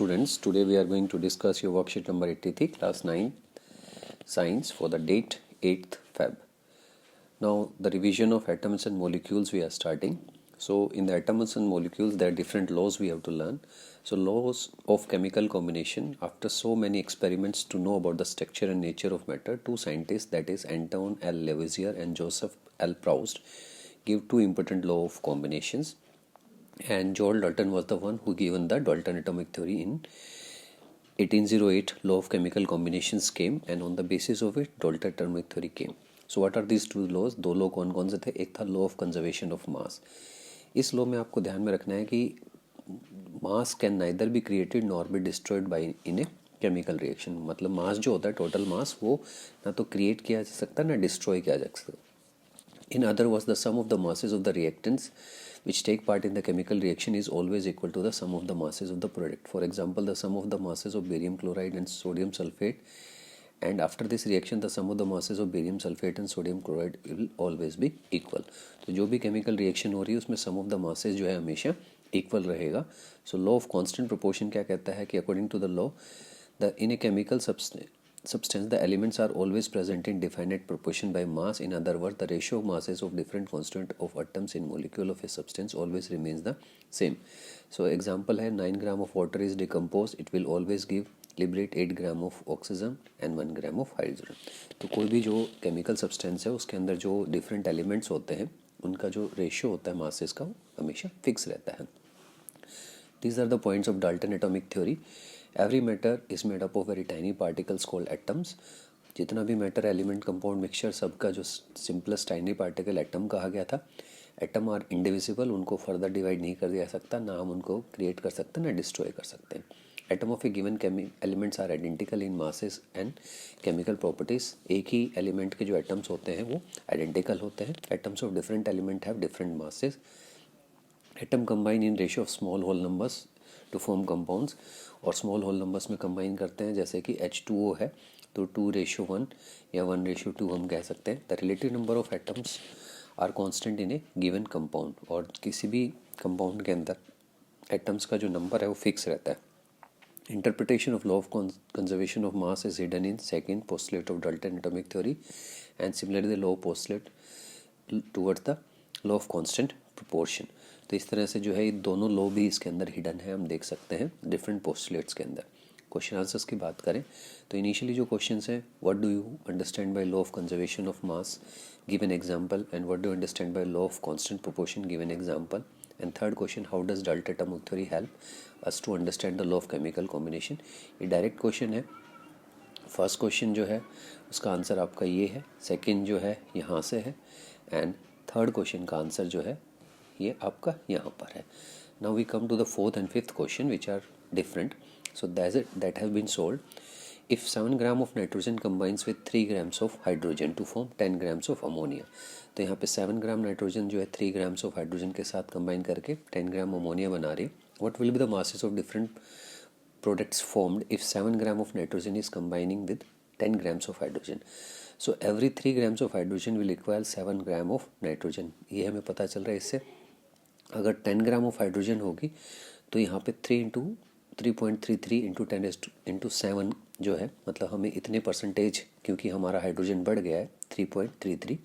Students, today we are going to discuss your worksheet number 83, class 9 science for the date 8th Feb. Now the revision of atoms and molecules we are starting. So in the atoms and molecules there are different laws we have to learn. So laws of chemical combination. After so many experiments to know about the structure and nature of matter, two scientists, that is Anton L. Lavoisier and Joseph L. Proust, give two important law of combinations. And John Dalton was the one who given the Dalton atomic theory in 1808. Law of chemical combinations came, and on the basis of it Dalton atomic theory came. So what are these two laws? दो law कौन कौन से थे? एक था law of conservation of मास. इस law में आपको ध्यान में रखना है कि मास can neither be created nor be destroyed by in a chemical reaction. मतलब मास जो होता है, टोटल मास, वो ना तो क्रिएट किया जा सकता ना डिस्ट्रॉय किया जा सकता. In other words, the sum of the masses of the reactants which take part in the chemical reaction is always equal to the sum of the masses of the product. For example, the sum of the masses of barium chloride and sodium sulfate, and after this reaction the sum of the masses of barium sulfate and sodium chloride will always be equal. तो जो भी chemical reaction हो रही है उसमें sum of the masses जो है हमेशा equal रहेगा. So law of constant proportion क्या कहता है कि according to the law, in a chemical substance the elements are always present in definite proportion by mass. In other words, the ratio of masses of different constant of atoms in molecule of a substance always remains the same. So example है 9 gram of water is decomposed, it will always liberate 8 gram of oxygen and 1 gram of hydrogen. तो कोई भी जो chemical substance है उसके अंदर जो different elements होते हैं उनका जो ratio होता है masses का, वो हमेशा fix रहता है. These are the points of Dalton atomic theory. Every matter is made up of very tiny particles called atoms. जितना भी मैटर एलिमेंट कंपाउंड मिक्सचर सबका जो सिंपलेस्ट टाइनी पार्टिकल एटम कहा गया था. एटम आर इंडिविजिबल, उनको फर्दर डिवाइड नहीं कर दिया सकता, ना हम उनको क्रिएट कर सकते ना डिस्ट्रॉय कर सकते हैं. Atom of a given elements are identical in masses and chemical properties. एक ही एलिमेंट के जो एटम्स होते हैं वो आइडेंटिकल होते हैं. Atoms of different element have different masses. Atom combine in ratio of small whole numbers to form compounds. और स्मॉल होल नंबर्स में कंबाइन करते हैं, जैसे कि H2O है तो 2:1 या 1:2 हम कह सकते हैं. The relative number of atoms are constant in a given compound. और किसी भी कंपाउंड के अंदर एटम्स का जो नंबर है वो फिक्स रहता है. Interpretation of law of conservation of mass is hidden in second postulate of Dalton atomic theory, and similarly the law postulate towards the law of constant proportion. तो इस तरह से जो है ये दोनों लॉ भी इसके अंदर हिडन है, हम देख सकते हैं डिफरेंट पोस्टुलेट्स के अंदर. क्वेश्चन आंसर्स की बात करें तो इनिशियली जो क्वेश्चंस हैं, what do you understand by law of conservation of mass, give an example. And what do you understand by law of constant proportion, give an example. And third question, how does Dalton atomic theory help us to understand the law of chemical combination. ये direct question है. First question जो है उसका answer आपका ये है, second जो है यहाँ से है, एंड थर्ड क्वेश्चन का आंसर जो है ये आपका यहाँ पर है. Now we come to the fourth and fifth question which are different. So that have been solved. If 7 gram of nitrogen combines with 3 grams of hydrogen to form 10 grams of ammonia. तो यहाँ पे 7 gram nitrogen जो है 3 grams of hydrogen के साथ combine करके 10 gram ammonia बना रही है. What will be the masses of different products formed if 7 gram of nitrogen is combining with 10 grams of hydrogen. So every 3 grams of hydrogen will require 7 gram of nitrogen. ये हमें पता चल रहा है. इससे अगर 10 ग्राम ऑफ हाइड्रोजन होगी तो यहाँ पे 3.33 इंटू 10 इंटू 7 जो है, मतलब हमें इतने परसेंटेज, क्योंकि हमारा हाइड्रोजन बढ़ गया है 3.33,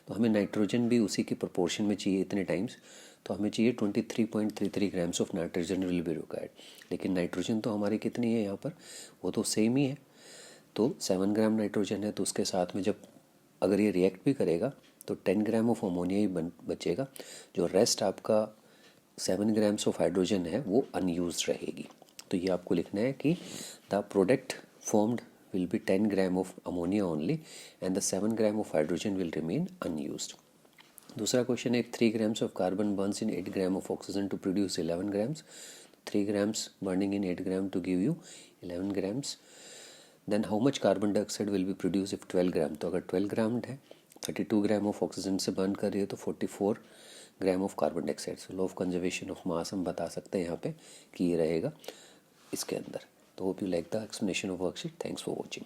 तो हमें नाइट्रोजन भी उसी के प्रोपोर्शन में चाहिए इतने टाइम्स. तो हमें चाहिए 23.33 grams of nitrogen will be required. लेकिन नाइट्रोजन तो हमारी कितनी है यहाँ पर, वो तो सेम ही है. तो 7 ग्राम नाइट्रोजन है तो उसके साथ में जब अगर ये रिएक्ट भी करेगा तो 10 ग्राम ऑफ अमोनिया ही बचेगा. जो रेस्ट आपका 7 ग्राम्स ऑफ हाइड्रोजन है वो अनयूज्ड रहेगी. तो ये आपको लिखना है कि the product formed will be 10 gram of ammonia only and the 7 gram of hydrogen will remain unused. दूसरा क्वेश्चन है, 3 grams of carbon burns in 8 gram of oxygen to produce 11 grams. 3 grams burning in 8 gram to give you 11 grams. Then how much carbon dioxide will be produce if 12 gram. तो अगर 12 gram है, 32 gram of oxygen से burn कर रही है तो 44 gram of carbon dioxide. So law of conservation of मास हम बता सकते हैं यहाँ पे कि ये रहेगा इसके अंदर. तो hope you like the explanation of worksheet. Thanks for watching.